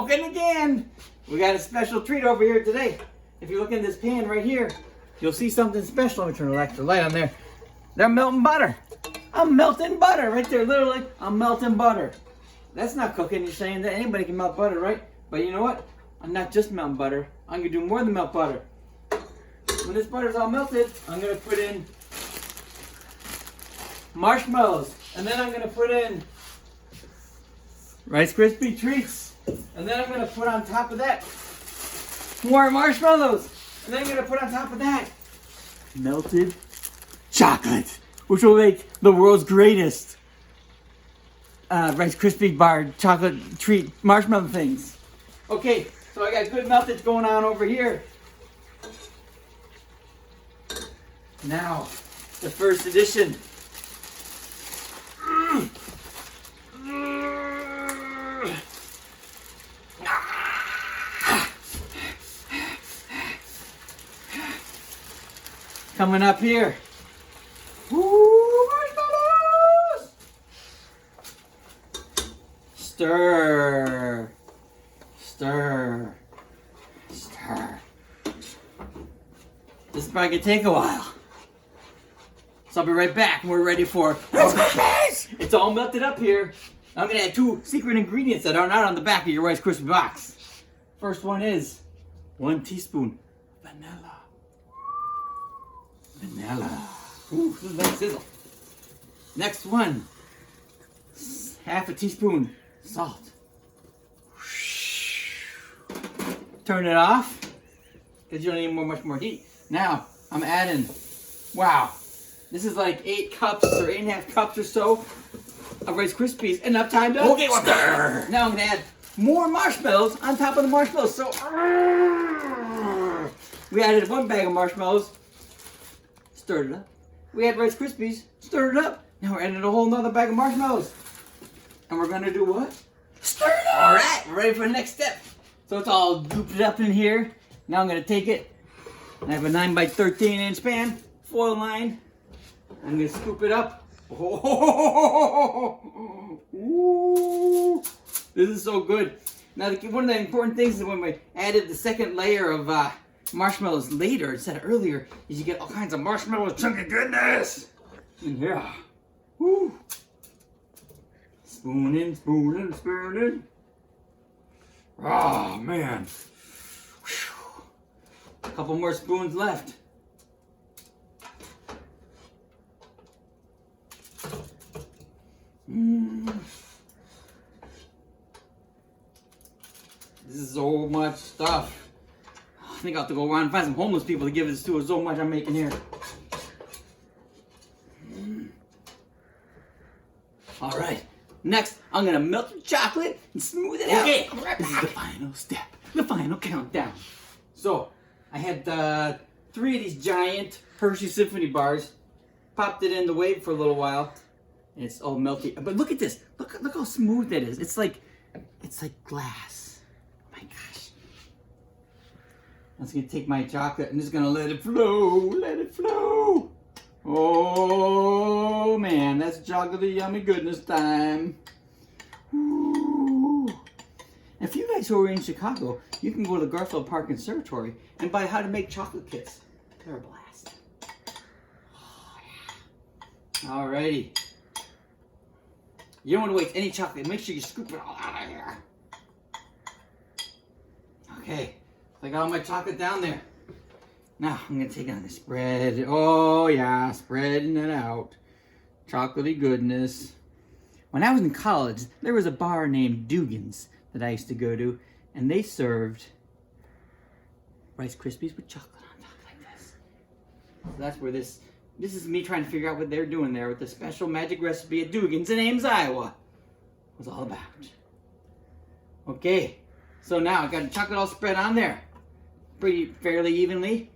cooking again. We got a special treat over here today. If you look in this pan right here, you'll see something special. Let me turn the extra light on there. They're melting butter. I'm melting butter right there, literally. I'm melting butter. That's not cooking. You're saying that anybody can melt butter, right? But you know what? I'm not just melting butter. I'm gonna do more than melt butter. When this butter's all melted, I'm gonna put in marshmallows, and then I'm gonna put in Rice Krispie treats, and then I'm gonna put on top of that more marshmallows, and then I'm gonna put on top of that melted chocolate, which will make the world's greatest Rice Krispie bar chocolate treat marshmallow things. Okay, so I got good meltage going on over here. Now, the first edition. Coming up here. Woo, marshmallows! Stir. Stir. Stir. This is probably gonna take a while. So I'll be right back and we're ready for Rice Krispies! It's all melted up here. I'm gonna add 2 secret ingredients that are not on the back of your Rice Krispie box. First one is 1 teaspoon vanilla. Vanilla. Ooh, this is nice sizzle. Next one, half a teaspoon salt. Turn it off, because you don't need much more heat. Now, I'm adding, wow, this is like 8 cups or 8.5 cups or so of Rice Krispies. Enough time to stir. Now I'm gonna add more marshmallows on top of the marshmallows. So, we added 1 bag of marshmallows. Stirred it up. We had Rice Krispies, stirred it up. Now we're adding a whole nother bag of marshmallows. And we're gonna do what? Stir it up! Alright, we're ready for the next step. So it's all gooped up in here. Now I'm gonna take it, and I have a 9 by 13 inch pan, foil lined. I'm gonna scoop it up. Oh, ooh, this is so good. Now one of the important things is when we added the second layer of marshmallows later instead of earlier, is you get all kinds of marshmallow chunky goodness in here. Woo. Spooning, spooning, spooning. Oh man. Whew. A couple more spoons left. This is so much stuff. I think I'll have to go around and find some homeless people to give this to. So much I'm making here. All right. Next, I'm gonna melt the chocolate and smooth it out. Okay, this is the final step, the final countdown. So, I had 3 of these giant Hershey Symphony bars. Popped it in the wave for a little while, and it's all melty. But look at this. Look how smooth that is. It's like glass. Oh my gosh. I'm just gonna take my chocolate and just gonna let it flow. Let it flow. Oh man, that's chocolatey yummy goodness time. Ooh. And for you guys who are in Chicago, you can go to the Garfield Park Conservatory and buy how to make chocolate kits. They're a blast. Oh, yeah. Alrighty. You don't want to waste any chocolate. Make sure you scoop it all out of here. Okay, I got all my chocolate down there. Now, I'm going to take on the spread. Oh, yeah, spreading it out. Chocolatey goodness. When I was in college, there was a bar named Dugan's that I used to go to, and they served Rice Krispies with chocolate on top like this. So that's where this is me trying to figure out what they're doing there with the special magic recipe at Dugan's in Ames, Iowa. Was all about. Okay, so now I got the chocolate all spread on there. Fairly evenly.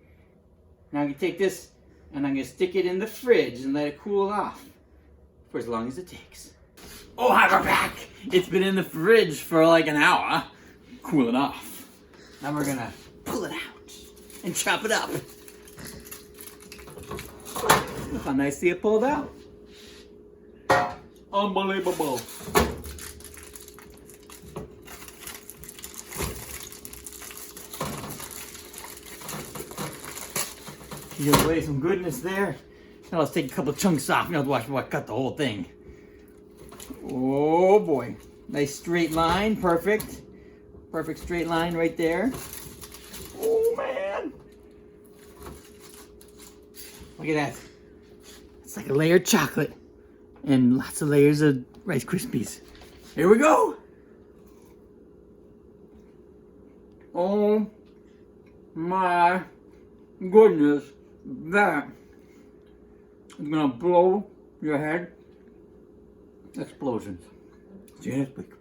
Now I'm going to take this and I'm going to stick it in the fridge and let it cool off for as long as it takes. Oh, we're back! It's been in the fridge for like an hour, cooling off. Now we're going to pull it out and chop it up. Look how nicely it pulled out. Unbelievable. Give away some goodness there. Now let's take a couple chunks off. You know, watch me cut the whole thing. Oh boy. Nice straight line. Perfect. Perfect straight line right there. Oh man. Look at that. It's like a layer of chocolate. And lots of layers of Rice Krispies. Here we go. Oh my goodness. That is gonna blow your head. Explosions. See you next week.